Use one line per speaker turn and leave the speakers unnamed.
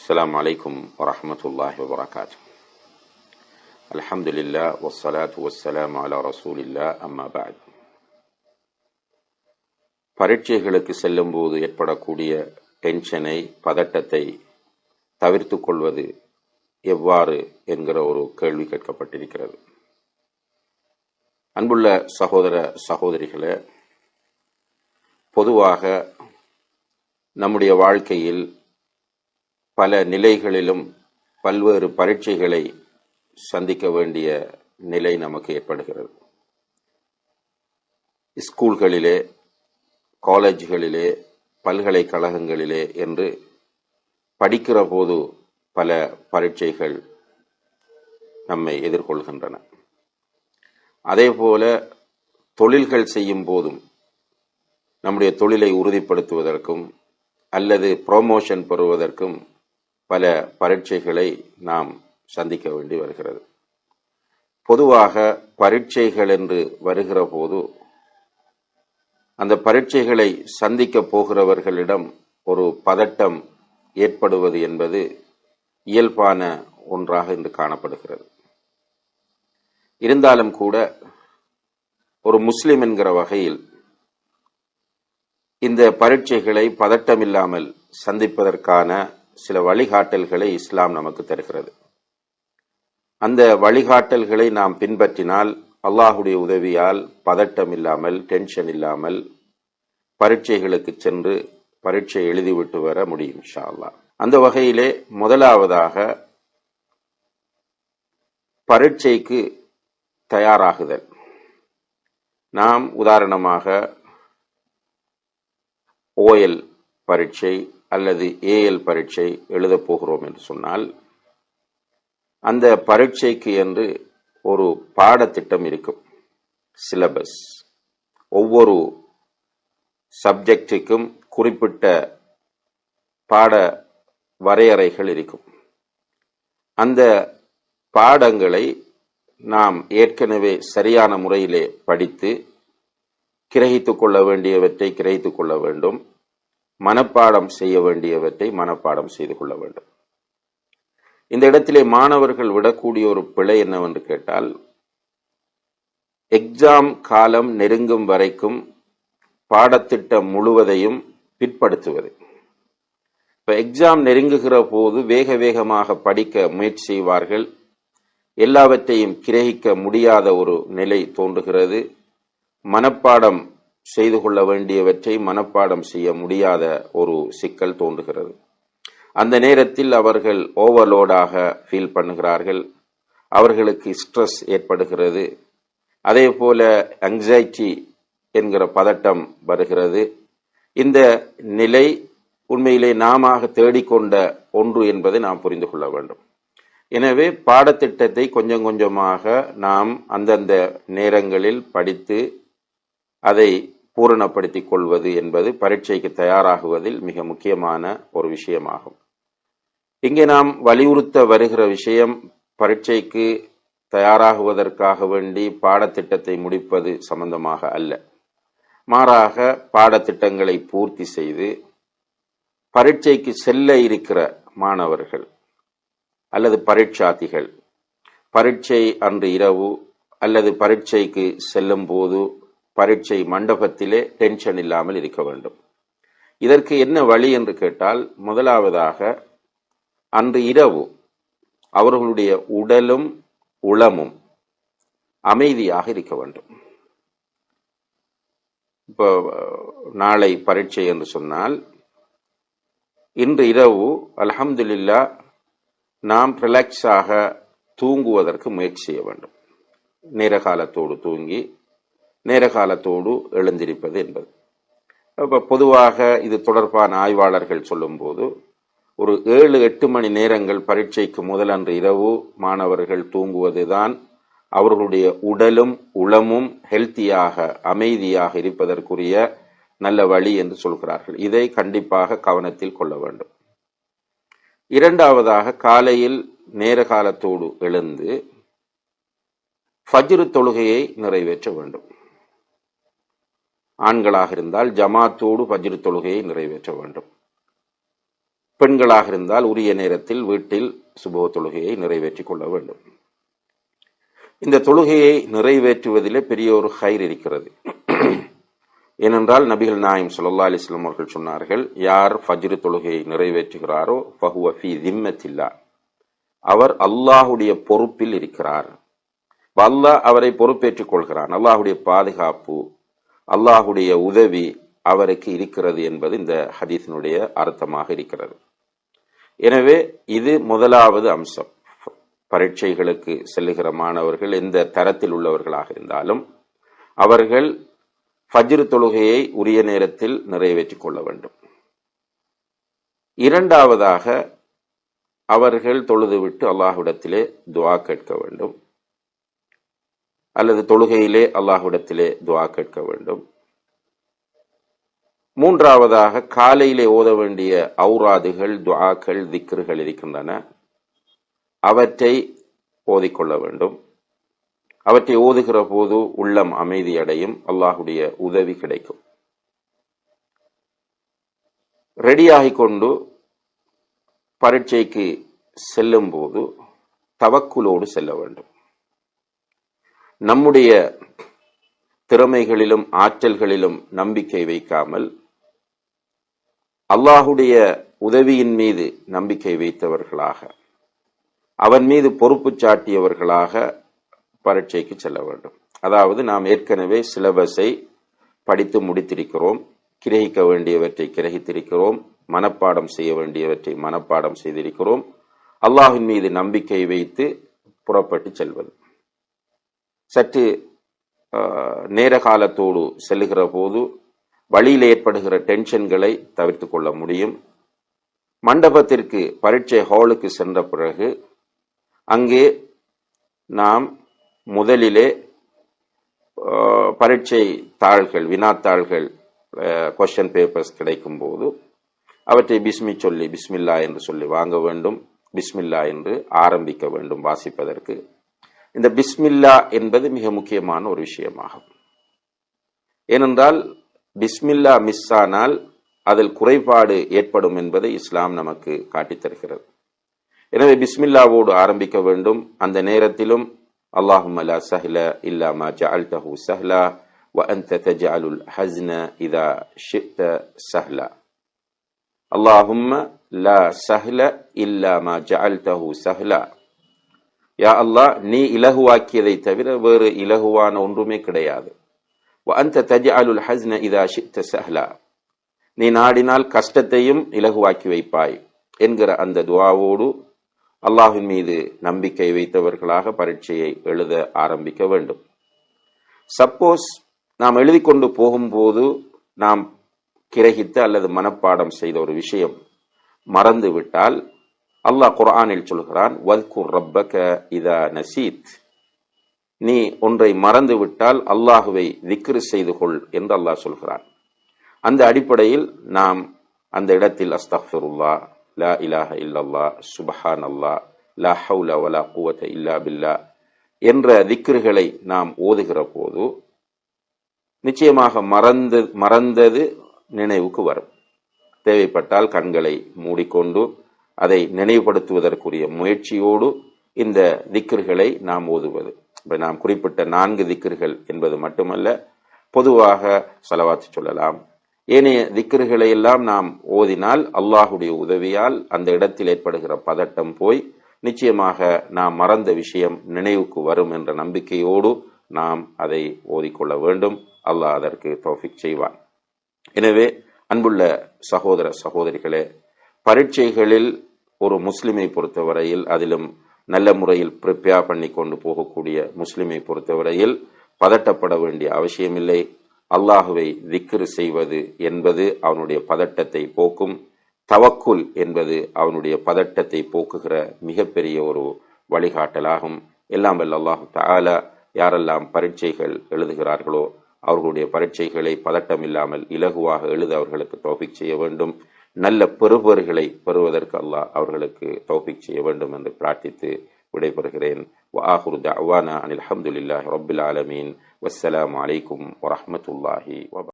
السلام عليكم ورحمة الله وبركاته. الحمد لله والصلاة والسلام على رسول الله أما بعد. பரீட்சைகளுக்கு செல்லும் போது ஏற்படக்கூடிய டென்ஷனை, பதட்டத்தை தவிர்த்து கொள்வது எவ்வாறு என்கிற ஒரு கேள்வி கேட்கப்பட்டிருக்கிறது. அன்புள்ள சகோதர சகோதரிகளே, பொதுவாக நம்முடைய வாழ்க்கையில் பல நிலைகளிலும் பல்வேறு பரீட்சைகளை சந்திக்க வேண்டிய நிலை நமக்கு ஏற்படுகிறது. ஸ்கூல்களிலே, காலேஜ்களிலே, பல்கலைக்கழகங்களிலே என்று படிக்கிற போது பல பரீட்சைகள் நம்மை எதிர்கொள்கின்றன. அதேபோல தொழில்கள் செய்யும் போதும் நம்முடைய தொழிலை உறுதிப்படுத்துவதற்கும் அல்லது ப்ரொமோஷன் பெறுவதற்கும் பல பரீட்சைகளை நாம் சந்திக்க வேண்டி வருகிறது. பொதுவாக பரீட்சைகள் என்று வருகிற போது அந்த பரீட்சைகளை சந்திக்க போகிறவர்களிடம் ஒரு பதட்டம் ஏற்படுவது என்பது இயல்பான ஒன்றாக இன்று காணப்படுகிறது. இருந்தாலும் கூட ஒரு முஸ்லிம் என்கிற வகையில் இந்த பரீட்சைகளை பதட்டமில்லாமல் சந்திப்பதற்கான சில வழிகாட்டல்களை இஸ்லாம் நமக்கு தருகிறது. அந்த வழிகாட்டல்களை நாம் பின்பற்றினால் அல்லாஹுடைய உதவியால் பதட்டம் இல்லாமல், டென்ஷன் இல்லாமல் பரீட்சைகளுக்கு சென்று பரீட்சை எழுதிவிட்டு வர முடியும் இன்ஷா அல்லாஹ். அந்த வகையிலே முதலாவதாக பரீட்சைக்கு தயாராகுதல். நாம் உதாரணமாக ஓஎல் பரீட்சை அல்லது ஏஎல் பரீட்சை எழுதப் போகிறோம் என்று சொன்னால் அந்த பரீட்சைக்கு என்று ஒரு பாடத்திட்டம் இருக்கும், சிலபஸ். ஒவ்வொரு சப்ஜெக்டுக்கும் குறிப்பிட்ட பாட வரையறைகள் இருக்கும். அந்த பாடங்களை நாம் ஏற்கனவே சரியான முறையிலே படித்து கிரகித்துக் கொள்ள வேண்டியவற்றை கிரகித்துக் கொள்ள வேண்டும், மனப்பாடம் செய்ய வேண்டியவற்றை மனப்பாடம் செய்து கொள்ள வேண்டும். இந்த இடத்திலே மாணவர்கள் விடக்கூடிய ஒரு பிழை என்னவென்று கேட்டால், எக்ஸாம் காலம் நெருங்கும் வரைக்கும் பாடத்திட்டம் முழுவதையும் பிற்படுத்துவது. இப்ப எக்ஸாம் நெருங்குகிற போது வேக வேகமாக படிக்க முயற்சி செய்வார்கள். எல்லாவற்றையும் கிரகிக்க முடியாத ஒரு நிலை தோன்றுகிறது. மனப்பாடம் செய்து கொள்ள வேண்டியவற்றை மனப்பாடம் செய்ய முடியாத ஒரு சிக்கல் தோன்றுகிறது. அந்த நேரத்தில் அவர்கள் ஓவர்லோடாக ஃபீல் பண்ணுகிறார்கள். அவர்களுக்கு ஸ்ட்ரெஸ் ஏற்படுகிறது. அதே போல ஆங்ஸைட்டி என்கிற பதட்டம் வருகிறது. இந்த நிலை உண்மையிலே நாம தேடிக்கொண்ட ஒன்று என்பதை நாம் புரிந்து கொள்ள வேண்டும். எனவே பாடத்திட்டத்தை கொஞ்சம் கொஞ்சமாக நாம் அந்தந்த நேரங்களில் படித்து அதை பூரணப்படுத்திக் கொள்வது என்பது பரீட்சைக்கு தயாராகுவதில் மிக முக்கியமான ஒரு விஷயமாகும். இங்கே நாம் வலியுறுத்த வருகிற விஷயம் பரீட்சைக்கு தயாராகுவதற்காக வேண்டி பாடத்திட்டத்தை முடிப்பது சம்பந்தமாக அல்ல. மாறாக பாடத்திட்டங்களை பூர்த்தி செய்து பரீட்சைக்கு செல்ல இருக்கிற மாணவர்கள் அல்லது பரீட்சார்த்திகள் பரீட்சை அன்று இரவு அல்லது பரீட்சைக்கு செல்லும் போது பரீட்சை மண்டபத்திலே டென்ஷன் இல்லாமல் இருக்க வேண்டும். இதற்கு என்ன வழி என்று கேட்டால், முதலாவதாக அன்று இரவு அவர்களுடைய உடலும் உளமும் அமைதியாக இருக்க வேண்டும். இப்போ நாளை பரீட்சை என்று சொன்னால் இன்று இரவு அல்ஹம்துலில்லாஹ் நாம் ரிலாக்ஸாக தூங்குவதற்கு முயற்சி செய்ய வேண்டும். நேரகாலத்தோடு தூங்கி நேரகாலத்தோடு எழுந்திருப்பது என்பது. பொதுவாக இது தொடர்பான ஆய்வாளர்கள் சொல்லும் போது ஒரு 7-8 மணி நேரங்கள் பரீட்சைக்கு முதலன்று இரவு மாணவர்கள் தூங்குவதுதான் அவர்களுடைய உடலும் உளமும் ஹெல்த்தியாக அமைதியாக இருப்பதற்குரிய நல்ல வழி என்று சொல்கிறார்கள். இதை கண்டிப்பாக கவனத்தில் கொள்ள வேண்டும். இரண்டாவதாக காலையில் நேரகாலத்தோடு எழுந்து ஃபஜ்ர் தொழுகையை நிறைவேற்ற வேண்டும். ஆண்களாக இருந்தால் ஜமாத்தோடு ஃபஜ்ர் தொழுகையை நிறைவேற்ற வேண்டும். பெண்களாக இருந்தால் உரிய நேரத்தில் வீட்டில் சுபஹ் தொழுகையை நிறைவேற்றிக் கொள்ள வேண்டும். இந்த தொழுகையை நிறைவேற்றுவதிலே பெரிய ஒரு ஹைர் இருக்கிறது. ஏனென்றால் நபிகள் நாயகம் ஸல்லல்லாஹு அலைஹி வஸல்லம் அவர்கள் சொன்னார்கள், யார் ஃபஜ்ர் தொழுகையை நிறைவேற்றுகிறாரோ ஃபஹுவ ஃபீ திம்மத்தில்லாஹ், அவர் அல்லாஹ்வுடைய பொறுப்பில் இருக்கிறார். அல்லாஹ் அவரை பொறுப்பேற்றுக் கொள்கிறான். அல்லாஹ்வுடைய பாதுகாப்பு, அல்லாஹ்வுடைய உதவி அவருக்கு இருக்கிறது என்பது இந்த ஹதீஸினுடைய அர்த்தமாக இருக்கிறது. எனவே இது முதலாவது அம்சம். பரீட்சைகளுக்கு செல்லுகிற மாணவர்கள் எந்த தரத்தில் உள்ளவர்களாக இருந்தாலும் அவர்கள் ஃபஜ்ர் தொழுகையை உரிய நேரத்தில் நிறைவேற்றிக் கொள்ள வேண்டும். இரண்டாவதாக அவர்கள் தொழுதுவிட்டு அல்லாஹ்விடத்திலே துஆ கேட்க வேண்டும், அல்லது தொழுகையிலே அல்லாஹ்விடத்திலே துஆ கேட்க வேண்டும். மூன்றாவதாக காலையிலே ஓத வேண்டிய ஔராதுகள், துஆக்கள், திக்ருகள் இருக்கின்றன, அவற்றை ஓதிக்கொள்ள வேண்டும். அவற்றை ஓதுகிற போது உள்ளம் அமைதியடையும், அல்லாஹுடைய உதவி கிடைக்கும். ரெடியாகிக் கொண்டு பரீட்சைக்கு செல்லும் போது தவக்குலோடு செல்ல வேண்டும். நம்முடைய திறமைகளிலும் ஆற்றல்களிலும் நம்பிக்கை வைக்காமல் அல்லாஹுடைய உதவியின் மீது நம்பிக்கை வைத்தவர்களாக, அவன் மீது பொறுப்பு சாட்டியவர்களாக பரீட்சைக்கு செல்ல வேண்டும். அதாவது நாம் ஏற்கனவே சிலபஸை படித்து முடித்திருக்கிறோம், கிரகிக்க வேண்டியவற்றை கிரகித்திருக்கிறோம், மனப்பாடம் செய்ய வேண்டியவற்றை மனப்பாடம் செய்திருக்கிறோம். அல்லாஹ்வின் மீது நம்பிக்கை வைத்து புறப்பட்டு செல்வது. சற்று நேர காலத்தோடு செல்லுகிற போது வழியில் ஏற்படுகிற டென்ஷன்களை தவிர்த்து கொள்ள முடியும். மண்டபத்திற்கு, பரீட்சை ஹாலுக்கு சென்ற பிறகு அங்கே நாம் முதலிலே பரீட்சை தாள்கள், வினாத்தாள்கள், கொஸ்டின் பேப்பர்ஸ் கிடைக்கும் போது அவற்றை பிஸ்மில்லா என்று சொல்லி வாங்க வேண்டும். பிஸ்மில்லா என்று ஆரம்பிக்க வேண்டும் வாசிப்பதற்கு. இந்த பிஸ்மில்லா என்பது மிக முக்கியமான ஒரு விஷயமாகும். ஏனென்றால் பிஸ்மில்லா மிஸ் ஆனால் அதில் குறைபாடு ஏற்படும் என்பதை இஸ்லாம் நமக்கு காட்டித் தருகிறது. எனவே பிஸ்மில்லாவோடு ஆரம்பிக்க வேண்டும். அந்த நேரத்திலும் அல்லாஹும்ம லா சஹ்ல இல்லா மா ஜஅல்தஹு சஹ்லா வ அன்த தஜஅலுல் ஹஸ்ன இதா ஷி'த சஹ்லா. அல்லாஹும்ம லா சஹ்ல இல்லா மா ஜஅல்தஹு சஹ்லா. யா அல்லாஹ், நீ இலகுவாக்கியதை தவிர வேறு இலகுவான ஒன்றுமே கிடையாது. வ அன்த தஜஅலுல் ஹஸ்ன இதா ஷி'த சஹ்லா, நீ நாடினால் கஷ்டத்தையும் இலகுவாக்கி வைப்பாய் என்கிற அந்த துஆவோடு அல்லாஹ்வின் மீது நம்பிக்கை வைத்தவர்களாக பரீட்சையை எழுத ஆரம்பிக்க வேண்டும். சப்போஸ் நாம் எழுதி கொண்டு போகும்போது நாம் கிரகித்த அல்லது மனப்பாடம் செய்த ஒரு விஷயம் மறந்து விட்டால் அல்லாஹ் குர்ஆனில் சொல்கிறான், வத்குர் ரப்பக இதா நசீத், நீ ஒன்றை மறந்து விட்டால் அல்லாஹுவை திக்ர் செய்து கொள் என்று அல்லாஹ் சொல்கிறான். அந்த அடிப்படையில் நாம் அந்த இடத்தில் அஸ்தக்ஃபிருல்லாஹ், லா இலாஹ இல்லல்லாஹ், சுப்ஹானல்லாஹ், லா ஹவுல வலா குவத இல்லா பில்லாஹ் என்ற திக்ருகளை நாம் ஓதுகிற போது நிச்சயமாக மறந்தது நினைவுக்கு வரும். தேவைப்பட்டால் கண்களை மூடிக்கொண்டு அதை நினைவுபடுத்துவதற்குரிய முயற்சியோடு இந்த திக்ருகளை நாம் ஓதுவது. நாம் குறிப்பிட்ட 4 திக்ருகள் என்பது மட்டுமல்ல, பொதுவாக ஸலவாத் சொல்லலாம். ஏனைய திக்ருகளை எல்லாம் நாம் ஓதினால் அல்லாஹுடைய உதவியால் அந்த இடத்தில் ஏற்படுகிற பதட்டம் போய் நிச்சயமாக நாம் மறந்த விஷயம் நினைவுக்கு வரும் என்ற நம்பிக்கையோடு நாம் அதை ஓதிக்கொள்ள வேண்டும். அல்லாஹ் அதற்கு தௌஃபீக் செய்வான். எனவே அன்புள்ள சகோதர சகோதரிகளே, பரீட்சைகளில் ஒரு முஸ்லிமை பொறுத்தவரையில், அதிலும் நல்ல முறையில் ப்ரிப்பேர் பண்ணி கொண்டு போகக்கூடிய முஸ்லிமை பொறுத்தவரையில் பதட்டப்பட வேண்டிய அவசியமில்லை. அல்லாஹுவை திக்ர் செய்வது என்பது அவனுடைய பதட்டத்தை போக்கும். தவக்குல் என்பது அவனுடைய பதட்டத்தை போக்குகிற மிகப்பெரிய ஒரு வழிகாட்டலாகும். எல்லாம் வல்ல அல்லாஹு தஆலா யாரெல்லாம் பரீட்சைகள் எழுதுகிறார்களோ அவர்களுடைய பரீட்சைகளை பதட்டம் இல்லாமல் இலகுவாக எழுத அவர்களுக்கு தௌஃபீக் செய்ய வேண்டும். நல்ல பெறுபவர்களை பெறுவதற்கு அல்லாஹ் அவர்களுக்கு தௌஃபீக் செய்ய வேண்டும் என்று பிரார்த்தித்து விடைபெறுகிறேன். وآخر دعوانا أن الحمد لله رب العالمين والسلام عليكم ورحمة الله وبركاته.